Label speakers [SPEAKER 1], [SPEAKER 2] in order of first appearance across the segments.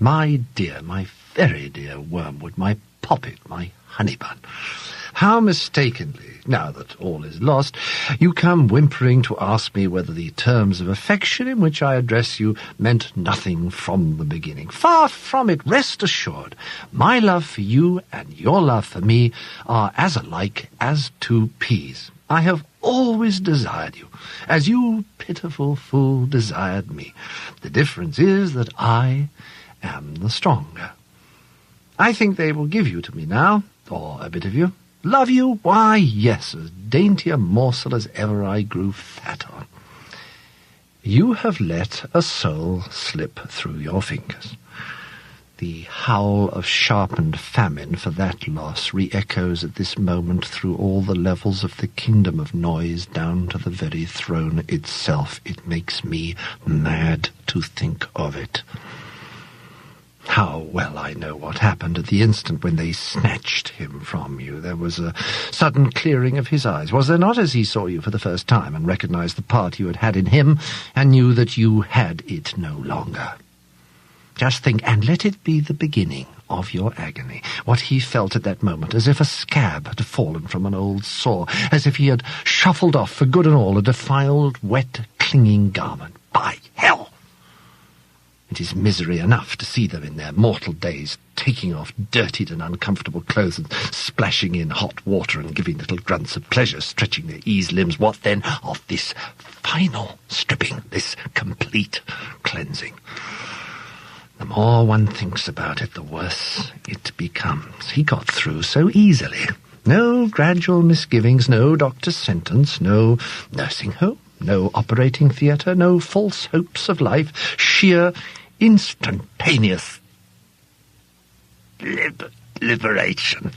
[SPEAKER 1] My dear, my very dear Wormwood, my poppet, my honeybun, how mistakenly, now that all is lost, you come whimpering to ask me whether the terms of affection in which I address you meant nothing from the beginning. Far from it, rest assured. My love for you and your love for me are as alike as two peas. I have always desired you, as you, pitiful fool, desired me. The difference is that I am the stronger. I think they will give you to me now, or a bit of you. Love you? Why, yes, as dainty a morsel as ever I grew fat on. You have let a soul slip through your fingers. The howl of sharpened famine for that loss re-echoes at this moment through all the levels of the kingdom of noise down to the very throne itself. It makes me mad to think of it. How well I know what happened at the instant when they snatched him from you. There was a sudden clearing of his eyes, was there not, as he saw you for the first time and recognized the part you had had in him and knew that you had it no longer? Just think, and let it be the beginning of your agony, what he felt at that moment, as if a scab had fallen from an old sore, as if he had shuffled off for good and all a defiled, wet, clinging garment. By hell! It is misery enough to see them in their mortal days, taking off dirtied and uncomfortable clothes and splashing in hot water and giving little grunts of pleasure, stretching their eased limbs. What then of this final stripping, this complete cleansing? The more one thinks about it, the worse it becomes. He got through so easily. No gradual misgivings, no doctor's sentence, no nursing home, no operating theatre, no false hopes of life, sheer instantaneous liberation.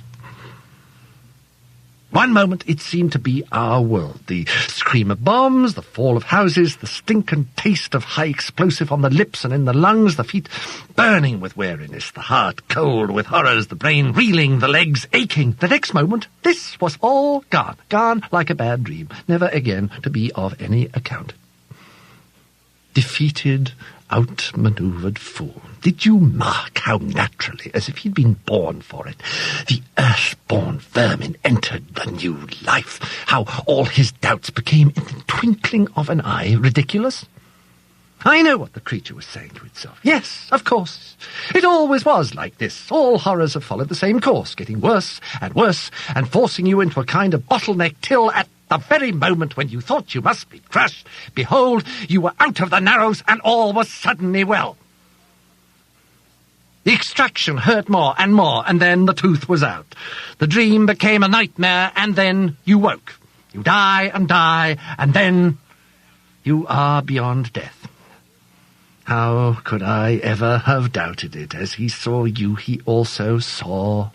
[SPEAKER 1] One moment it seemed to be our world. The scream of bombs, the fall of houses, the stink and taste of high explosive on the lips and in the lungs, the feet burning with weariness, the heart cold with horrors, the brain reeling, the legs aching. The next moment, this was all gone, gone like a bad dream, never again to be of any account. Defeated, outmanoeuvred fool. Did you mark how naturally, as if he'd been born for it, the earth-born vermin entered the new life? How all his doubts became, in the twinkling of an eye, ridiculous? I know what the creature was saying to itself. Yes, of course. It always was like this. All horrors have followed the same course, getting worse, and forcing you into a kind of bottleneck till, at the very moment when you thought you must be crushed, behold, you were out of the narrows and all was suddenly well. The extraction hurt more, and then the tooth was out. The dream became a nightmare, and then you woke. You die, and then you are beyond death. How could I ever have doubted it? As he saw you, he also saw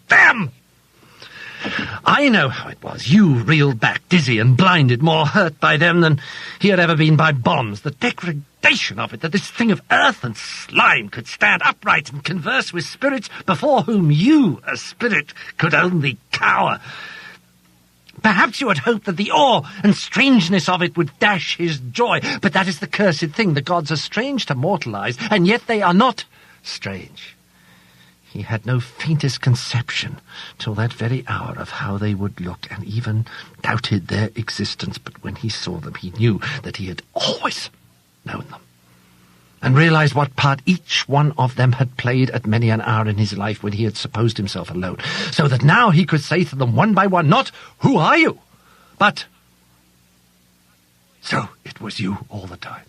[SPEAKER 1] them! I know how it was. You reeled back, dizzy and blinded, more hurt by them than he had ever been by bombs. The degradation of it, that this thing of earth and slime could stand upright and converse with spirits before whom you, a spirit, could only cower. Perhaps you had hoped that the awe and strangeness of it would dash his joy, but that is the cursed thing. The gods are strange to mortal eyes, and yet they are not strange. He had no faintest conception till that very hour of how they would look, and even doubted their existence. But when he saw them, he knew that he had always known them, and realized what part each one of them had played at many an hour in his life when he had supposed himself alone, so that now he could say to them one by one, not, "Who are you?" but, "So it was you all the time."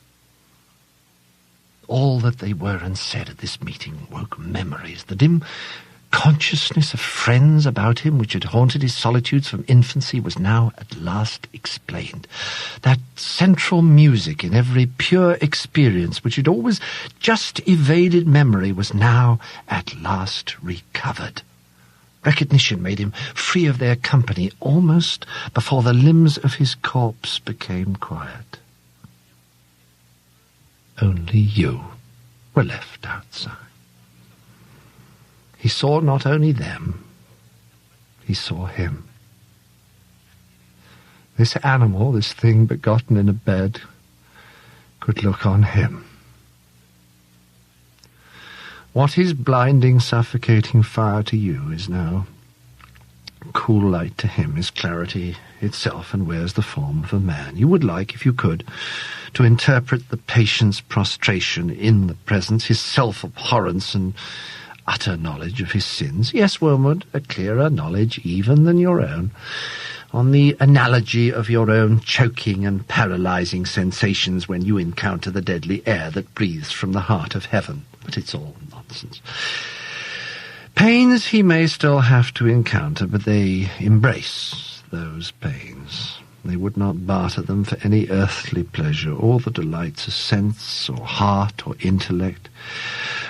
[SPEAKER 1] All that they were and said at this meeting woke memories. The dim consciousness of friends about him, which had haunted his solitudes from infancy, was now at last explained. That central music in every pure experience, which had always just evaded memory, was now at last recovered. Recognition made him free of their company almost before the limbs of his corpse became quiet. Only you were left outside. He saw not only them, he saw him. This animal, this thing begotten in a bed, could look on him. What is blinding, suffocating fire to you is now cool light to him, is clarity itself, and wears the form of a man. You would like, if you could, to interpret the patient's prostration in the presence, his self-abhorrence and utter knowledge of his sins. Yes, Wormwood, a clearer knowledge even than your own, on the analogy of your own choking and paralyzing sensations when you encounter the deadly air that breathes from the heart of heaven. But it's all nonsense. Pains he may still have to encounter, but they embrace those pains. They would not barter them for any earthly pleasure, or the delights of sense, or heart, or intellect,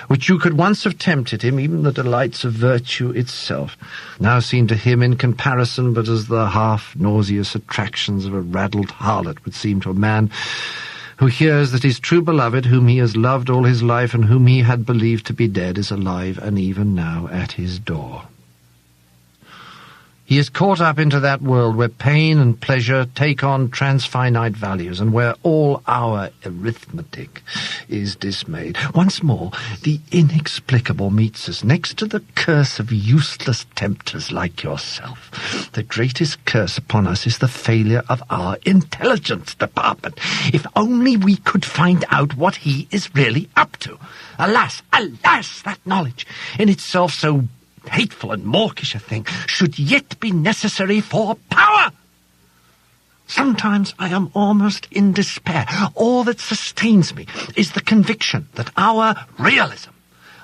[SPEAKER 1] which you could once have tempted him. Even the delights of virtue itself now seem to him in comparison but as the half-nauseous attractions of a raddled harlot would seem to a man who hears that his true beloved, whom he has loved all his life and whom he had believed to be dead, is alive and even now at his door. He is caught up into that world where pain and pleasure take on transfinite values, and where all our arithmetic is dismayed. Once more, the inexplicable meets us. Next to the curse of useless tempters like yourself, the greatest curse upon us is the failure of our intelligence department. If only we could find out what he is really up to. Alas, alas, that knowledge, in itself so hateful and mawkish a thing, should yet be necessary for power. Sometimes I am almost in despair. All that sustains me is the conviction that our realism,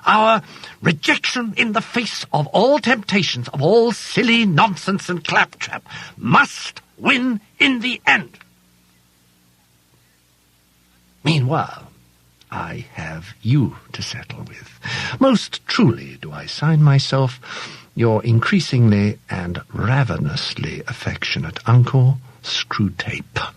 [SPEAKER 1] our rejection in the face of all temptations, of all silly nonsense and claptrap, must win in the end. Meanwhile, I have you to settle with. Most truly do I sign myself your increasingly and ravenously affectionate Uncle Screwtape.